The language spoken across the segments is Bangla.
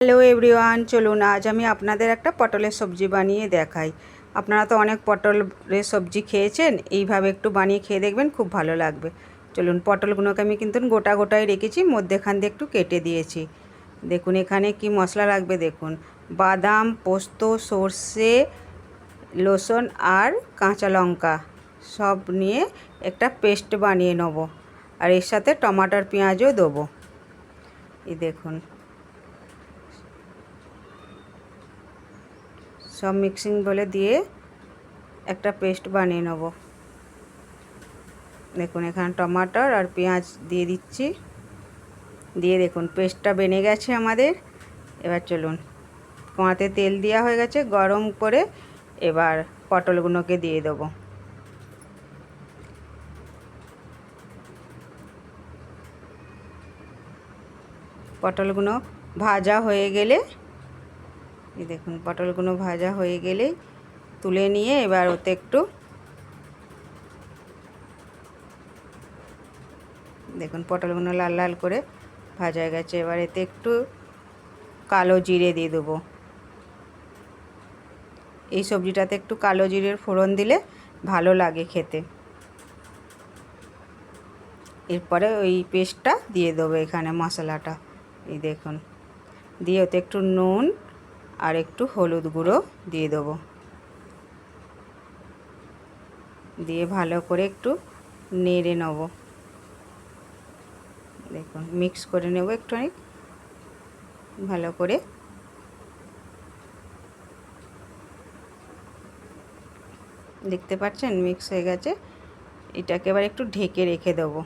হ্যালো এভরিওয়ান, চলুন আজ আমি আপনাদের একটা পটলের সবজি বানিয়ে দেখাই। আপনারা তো অনেক পটলের সবজি খেয়েছেন, এইভাবে একটু বানিয়ে খেয়ে দেখবেন, খুব ভালো লাগবে। চলুন, পটলগুলোকে আমি কিন্তু গোটা গোটাই রেখেছি, মধ্যেখান দিয়ে একটু কেটে দিয়েছি। দেখুন এখানে কি মশলা লাগবে, দেখুন বাদাম, পোস্ত, সর্ষে, লসুন আর কাঁচা লঙ্কা সব নিয়ে একটা পেস্ট বানিয়ে নেব। আর এর সাথে টমাটোর পেঁয়াজও দেবো। এই দেখুন সব মিক্সিং বলে দিয়ে একটা পেস্ট বানিয়ে নেব। দেখুন এখানে টমাটোর আর পেঁয়াজ দিয়ে দিচ্ছি, দিয়ে দেখুন পেস্টটা বেনে গেছে আমাদের। এবার চলুন, কড়াতে তেল দেওয়া হয়ে গেছে, গরম করে এবার পটলগুলোকে দিয়ে দেবো। পটলগুলো ভাজা হয়ে গেলে, এই দেখুন পটলগুলো ভাজা হয়ে গেলেই তুলে নিয়ে এবার ওতে একটু দেখুন পটলগুলো লাল লাল করে ভাজা হয়ে গেছে। এবার এতে একটু কালো জিরে দিয়ে দেবো। এই সবজিটাতে একটু কালো জিরের ফোড়ন দিলে ভালো লাগে খেতে। এরপরে ওই পেস্টটা দিয়ে দেবো, এখানে মশলাটা এই দেখুন দিয়ে ওতে একটু নুন আর একটু হলুদ গুঁড়ো দিয়ে দেবো। দিয়ে ভালো করে একটু নেড়ে নেব। দেখুন মিক্স করে নেব একটুখানি ভালো করে। দেখতে পাচ্ছেন মিক্স হয়ে গেছে। এটাকে এবার একটু ঢেকে রেখে দেবো।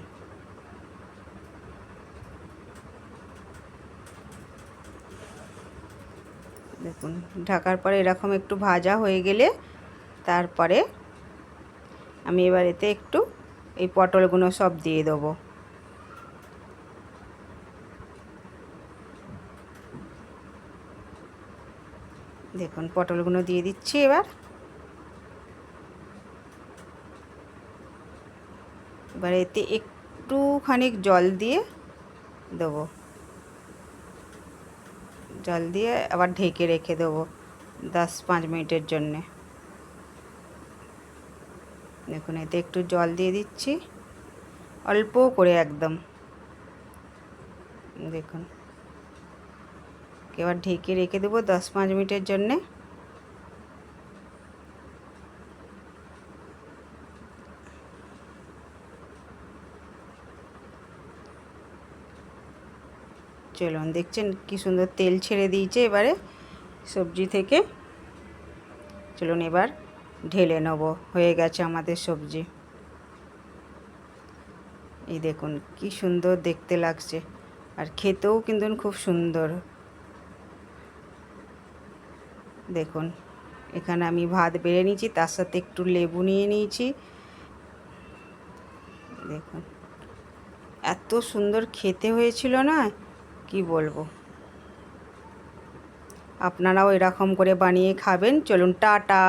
দেখুন ঢাকার পরে এরকম একটু ভাজা হয়ে গেলে তারপরে আমি এবার এতে একটু এই পটলগুলো সব দিয়ে দেবো। দেখুন পটলগুলো দিয়ে দিচ্ছি। এবার এতে একটুখানি জল দিয়ে দেবো। জল দিয়ে আবার ঢেকে রেখে দেবো 10-5 মিনিটের জন্যে। দেখুন এতে একটু জল দিয়ে দিচ্ছি, অল্প করে একদম। দেখুন এবার ঢেকে রেখে দেবো 10-5 মিনিটের জন্যে। চলুন দেখছেন কি সুন্দর তেল ছেড়ে দিয়েছে এবারে সবজি থেকে। চলুন এবার ঢেলে নেব, হয়ে গেছে আমাদের সবজি। এই দেখুন কি সুন্দর দেখতে লাগছে, আর খেতেও কিন্তু খুব সুন্দর। দেখুন এখানে আমি ভাত বেড়ে নিয়েছি, তার সাথে একটু লেবু নিয়ে নিয়েছি। দেখুন এত সুন্দর খেতে হয়েছিল না, কি বলবো। আপনারাও এরকম করে বানিয়ে খাবেন। চলুন টাটা।